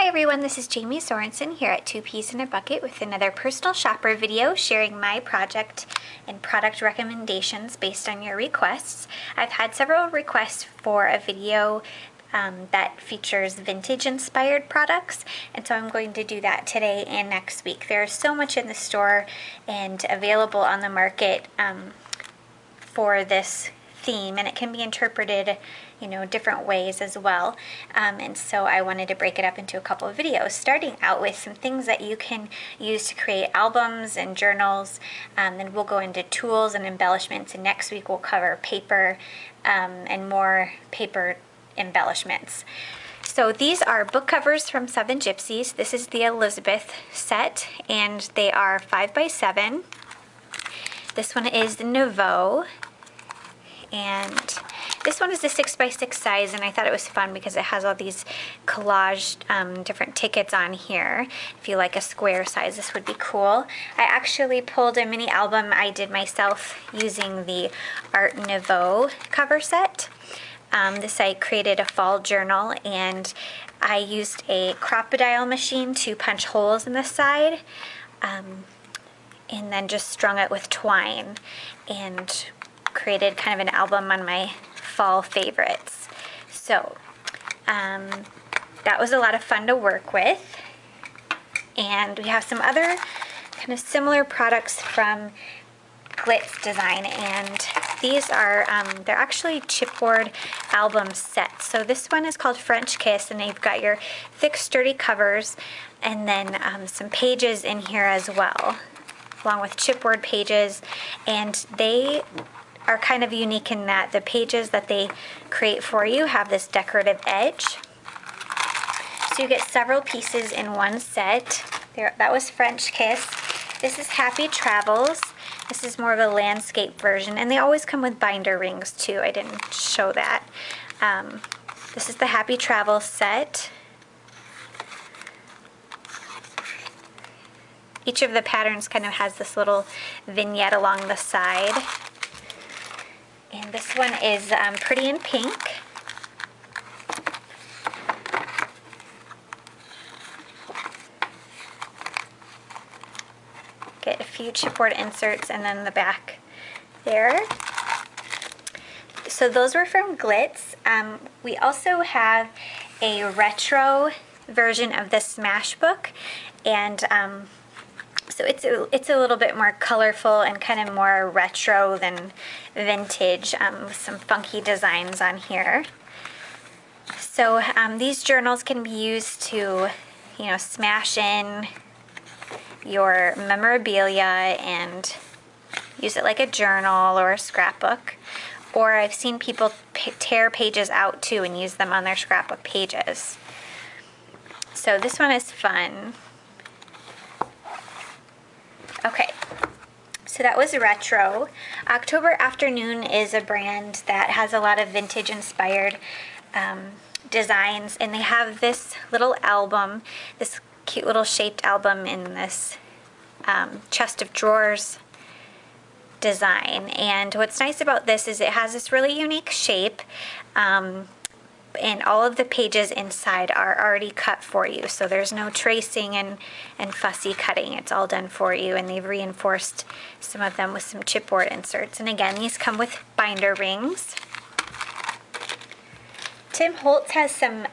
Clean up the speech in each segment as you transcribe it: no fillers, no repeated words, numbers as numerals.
Hi everyone, this is Jamie Sorensen here at Two Peas in a Bucket with another personal shopper video sharing my project and product recommendations based on your requests. I've had several requests for a video that features vintage inspired products, and so I'm going to do that today and next week. There's so much in the store and available on the market for this theme, and it can be interpreted different ways as well, and so I wanted to break it up into a couple of videos, starting out with some things that you can use to create albums and journals. Then we'll go into tools and embellishments, and next week we'll cover paper and more paper embellishments. So these are book covers from Seven Gypsies. This is the Elizabeth set, and they are 5x7. This one is the Nouveau, and this one is the 6x6 size, and I thought it was fun because it has all these collaged different tickets on here. If you like a square size, this would be cool. I actually pulled a mini album I did myself using the Art Nouveau cover set. This I created a fall journal, and I used a crocodile machine to punch holes in the side, and then just strung it with twine and created kind of an album on my fall favorites. So that was a lot of fun to work with. And we have some other kind of similar products from Glitz Design, and these are they're actually chipboard album sets. So this one is called French Kiss, and you've got your thick sturdy covers and then some pages in here as well, along with chipboard pages, and they are kind of unique in that the pages that they create for you have this decorative edge. So you get several pieces in one set. There, that was French Kiss. This is Happy Travels. This is more of a landscape version, and they always come with binder rings too. I didn't show that. This is the Happy Travels set. Each of the patterns kind of has this little vignette along the side. And this one is Pretty in Pink. Get a few chipboard inserts and then the back there. So those were from Glitz. We also have a retro version of the Smashbook, and so it's a little bit more colorful and kind of more retro than vintage, with some funky designs on here. So these journals can be used to, smash in your memorabilia and use it like a journal or a scrapbook. Or I've seen people tear pages out too and use them on their scrapbook pages. So this one is fun. Okay, so that was retro. October Afternoon is a brand that has a lot of vintage inspired designs, and they have this little album, this cute little shaped album in this chest of drawers design. And what's nice about this is it has this really unique shape, and all of the pages inside are already cut for you, so there's no tracing and fussy cutting. It's all done for you, and they've reinforced some of them with some chipboard inserts. And again, these come with binder rings. Tim Holtz has some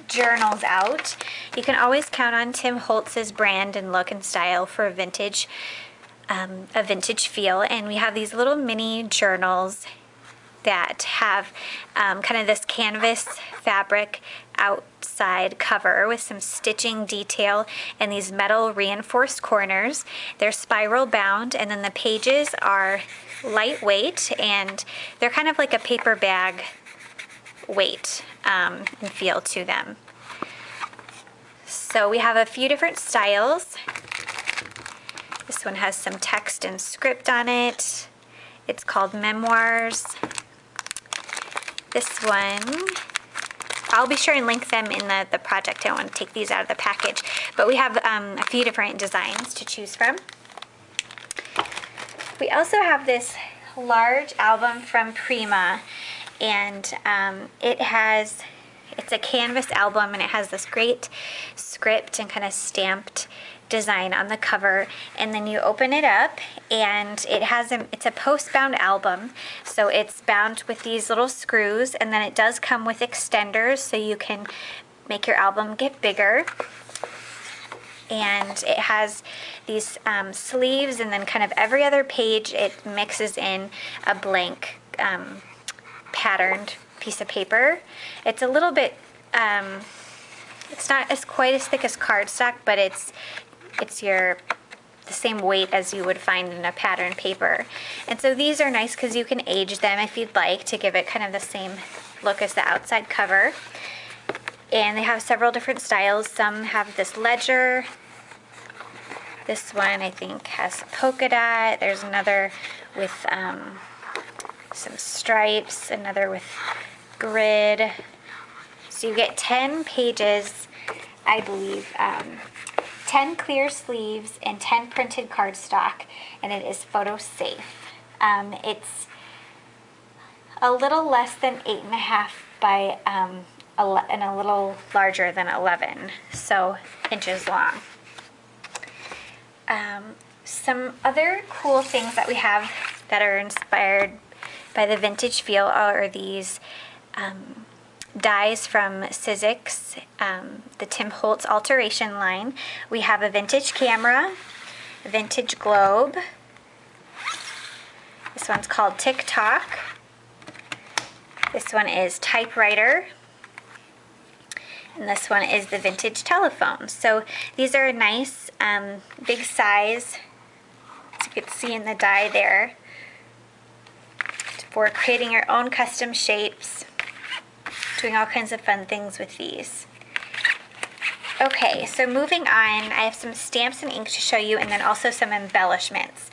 journals out. You can always count on Tim Holtz's brand and look and style for a vintage feel, and we have these little mini journals that have kind of this canvas fabric outside cover with some stitching detail and these metal reinforced corners. They're spiral bound, and then the pages are lightweight, and they're kind of like a paper bag weight and feel to them. So we have a few different styles. This one has some text and script on it. It's called Memoirs. This one, I'll be sure and link them in the project. I don't want to take these out of the package, but we have a few different designs to choose from. We also have this large album from Prima, and it has It's a canvas album, and it has this great script and kind of stamped design on the cover, and then you open it up and it's a post-bound album, so it's bound with these little screws, and then it does come with extenders so you can make your album get bigger. And it has these sleeves, and then kind of every other page it mixes in a blank patterned piece of paper. It's a little bit it's not quite as thick as cardstock, but it's the same weight as you would find in a patterned paper. And so these are nice because you can age them if you'd like to give it kind of the same look as the outside cover. And they have several different styles. Some have this ledger. This one I think has polka dot. There's another with some stripes, another with grid. So you get 10 pages, I believe, 10 clear sleeves and 10 printed cardstock, and it is photo safe. It's a little less than 8.5 by and a little larger than 11 inches long. Some other cool things that we have that are inspired by the vintage feel are these dies from Sizzix, the Tim Holtz Alteration line. We have a vintage camera, a vintage globe. This one's called TikTok. This one is typewriter. And this one is the vintage telephone. So these are a nice big size, as you can see in the die there, for creating your own custom shapes, doing all kinds of fun things with these. Okay, so moving on, I have some stamps and ink to show you, and then also some embellishments.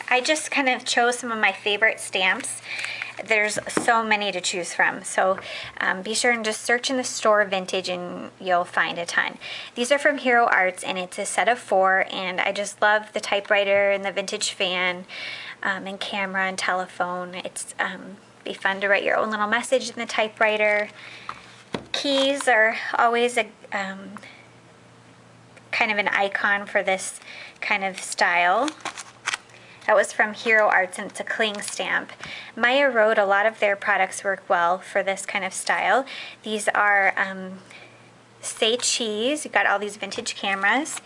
I just kind of chose some of my favorite stamps. There's so many to choose from, so be sure and just search in the store vintage and you'll find a ton. These are from Hero Arts, and it's a set of 4, and I just love the typewriter and the vintage fan and camera and telephone. It's be fun to write your own little message in the typewriter. Keys are always a kind of an icon for this kind of style. That was from Hero Arts, and it's a cling stamp. Maya Road, a lot of their products work well for this kind of style. These are Say Cheese. You've got all these vintage cameras.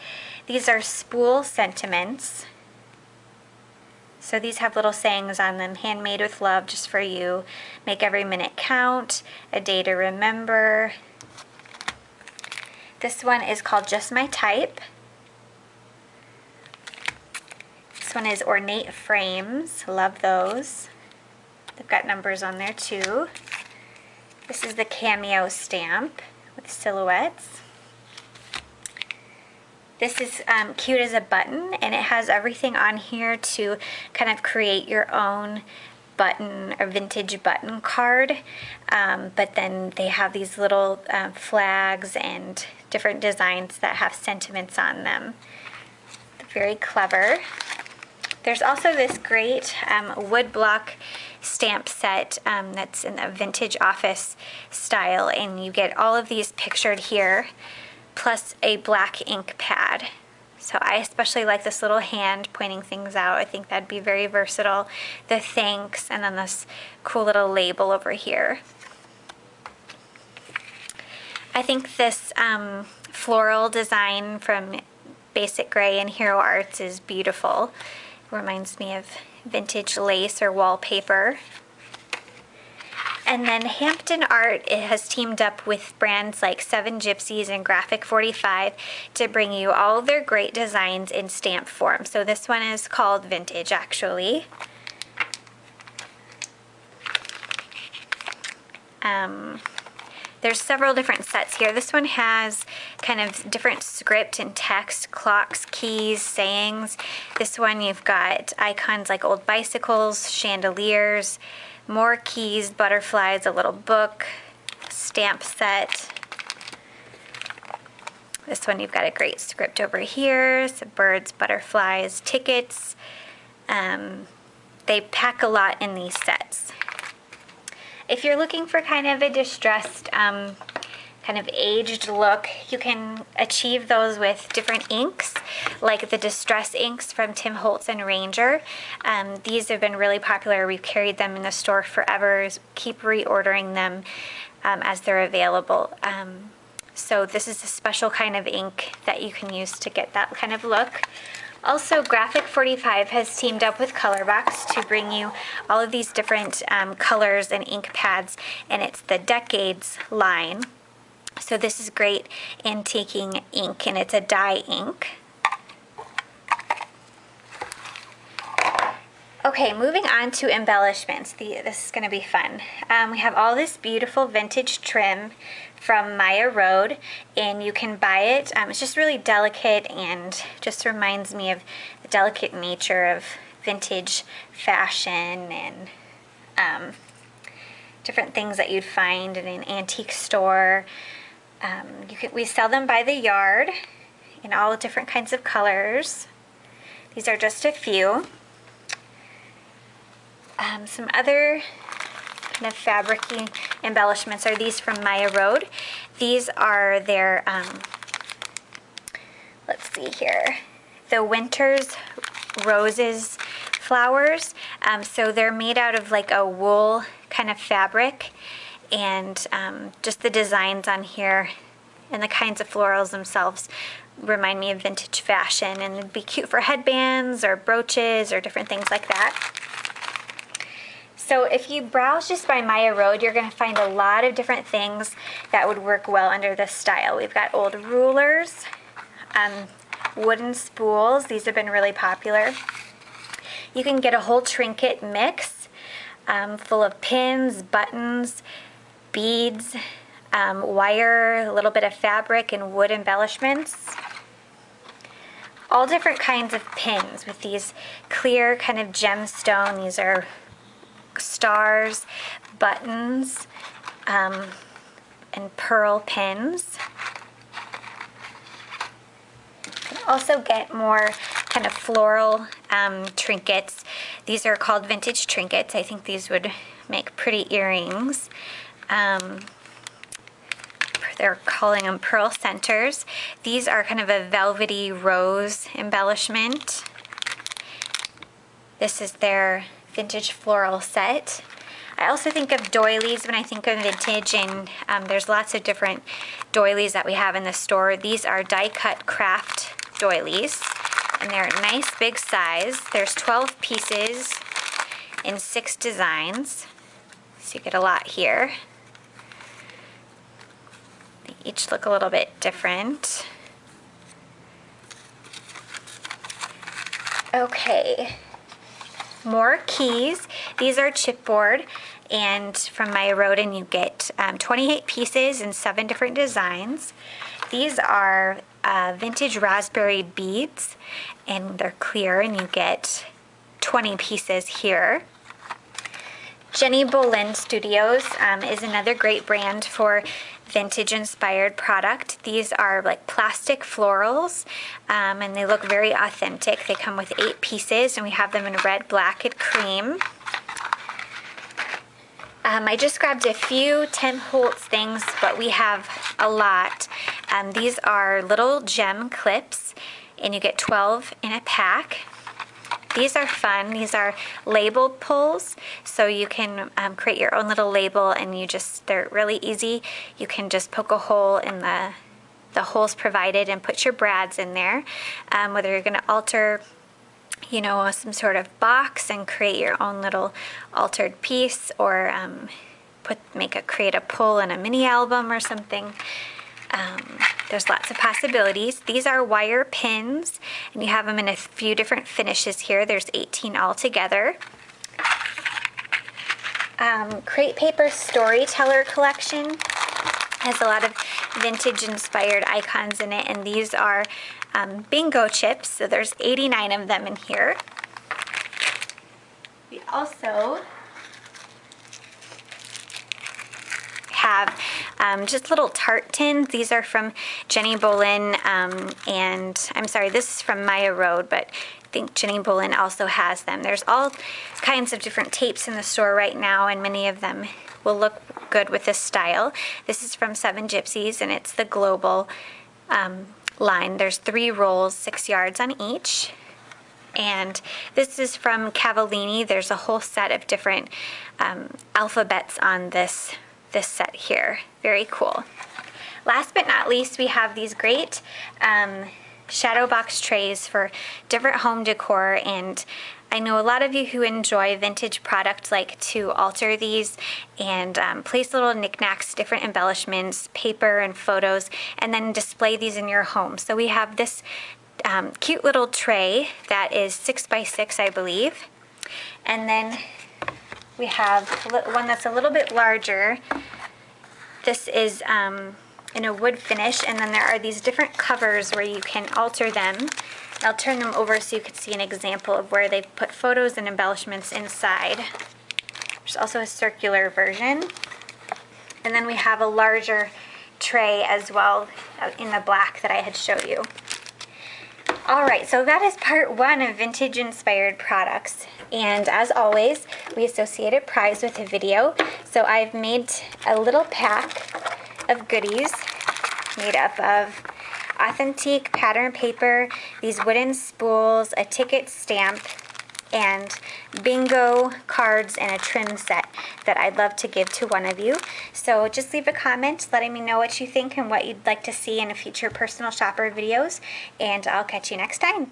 These are spool sentiments. So these have little sayings on them. Handmade with love, just for you. Make every minute count. A day to remember. This one is called Just My Type. This one is Ornate Frames. Love those. They've got numbers on there too. This is the Cameo stamp with silhouettes. This is cute as a button, and it has everything on here to kind of create your own button or vintage button card. But then they have these little flags and different designs that have sentiments on them. Very clever. There's also this great woodblock stamp set that's in a vintage office style, and you get all of these pictured here, plus a black ink pad. So I especially like this little hand pointing things out. I think that'd be very versatile. The thanks, and then this cool little label over here. I think this floral design from Basic Gray and Hero Arts is beautiful. Reminds me of vintage lace or wallpaper. And then Hampton Art, it has teamed up with brands like Seven Gypsies and Graphic 45 to bring you all of their great designs in stamp form. So this one is called Vintage, actually. There's several different sets here. This one has kind of different script and text, clocks, keys, sayings. This one you've got icons like old bicycles, chandeliers, more keys, butterflies, a little book, stamp set. This one you've got a great script over here, some birds, butterflies, tickets. They pack a lot in these sets. If you're looking for kind of a distressed, kind of aged look, you can achieve those with different inks, like the Distress inks from Tim Holtz and Ranger. These have been really popular. We've carried them in the store forever, keep reordering them as they're available. So this is a special kind of ink that you can use to get that kind of look. Also, Graphic 45 has teamed up with Colorbox to bring you all of these different colors and ink pads, and it's the Decades line. So this is great antiquing ink, and it's a dye ink. Okay, moving on to embellishments. This is going to be fun. We have all this beautiful vintage trim from Maya Road, and you can buy it. It's just really delicate and just reminds me of the delicate nature of vintage fashion and different things that you'd find in an antique store. We sell them by the yard in all different kinds of colors. These are just a few. Some other kind of fabric-y embellishments are these from Maya Road. These are their, let's see here, the Winter's Roses flowers. So they're made out of like a wool kind of fabric, and just the designs on here and the kinds of florals themselves remind me of vintage fashion, and it'd be cute for headbands or brooches or different things like that. So if you browse just by Maya Road, you're going to find a lot of different things that would work well under this style. We've got old rulers, wooden spools. These have been really popular. You can get a whole trinket mix full of pins, buttons, beads, wire, a little bit of fabric, and wood embellishments. All different kinds of pins with these clear kind of gemstone. These are stars, buttons, and pearl pins. You can also get more kind of floral trinkets. These are called vintage trinkets. I think these would make pretty earrings. They're calling them pearl centers. These are kind of a velvety rose embellishment. This is their vintage floral set. I also think of doilies when I think of vintage, and there's lots of different doilies that we have in the store. These are die-cut craft doilies, and they're a nice big size. There's 12 pieces in 6 designs, so you get a lot here. They each look a little bit different. Okay. More keys. These are chipboard and from Maya Road, and you get 28 pieces in 7 different designs. These are vintage raspberry beads, and they're clear, and you get 20 pieces here. Jenny Boleyn Studios is another great brand for vintage inspired product. These are like plastic florals, and they look very authentic. They come with 8 pieces, and we have them in red, black, and cream. I just grabbed a few Tim Holtz things, but we have a lot. These are little gem clips, and you get 12 in a pack. These are fun. These are label pulls, so you can create your own little label, and they're really easy. You can just poke a hole in the holes provided and put your brads in there. Whether you're going to alter, some sort of box and create your own little altered piece, or create a pull in a mini album or something. There's lots of possibilities. These are wire pins, and you have them in a few different finishes here. There's 18 altogether. Crate Paper Storyteller Collection has a lot of vintage inspired icons in it, and these are bingo chips, so there's 89 of them in here. We also have just little tart tins. These are from Jenny Bolin, and I'm sorry, this is from Maya Road, but I think Jenny Bolin also has them. There's all kinds of different tapes in the store right now, and many of them will look good with this style. This is from Seven Gypsies, and it's the global line. There's 3 rolls, 6 yards on each. And this is from Cavallini. There's a whole set of different alphabets on this set here. Very cool. Last but not least, we have these great shadow box trays for different home decor, and I know a lot of you who enjoy vintage products like to alter these and place little knickknacks, different embellishments, paper and photos, and then display these in your home. So we have this cute little tray that is 6 by 6, I believe, and then we have one that's a little bit larger. This is in a wood finish, and then there are these different covers where you can alter them. I'll turn them over so you can see an example of where they've put photos and embellishments inside. There's also a circular version, and then we have a larger tray as well in the black that I had showed you. Alright, so that is part 1 of vintage inspired products, and as always we associate a prize with a video. So I've made a little pack of goodies made up of authentic pattern paper, these wooden spools, a ticket stamp, and bingo cards and a trim set that I'd love to give to one of you. So just leave a comment letting me know what you think and what you'd like to see in future personal shopper videos, and I'll catch you next time.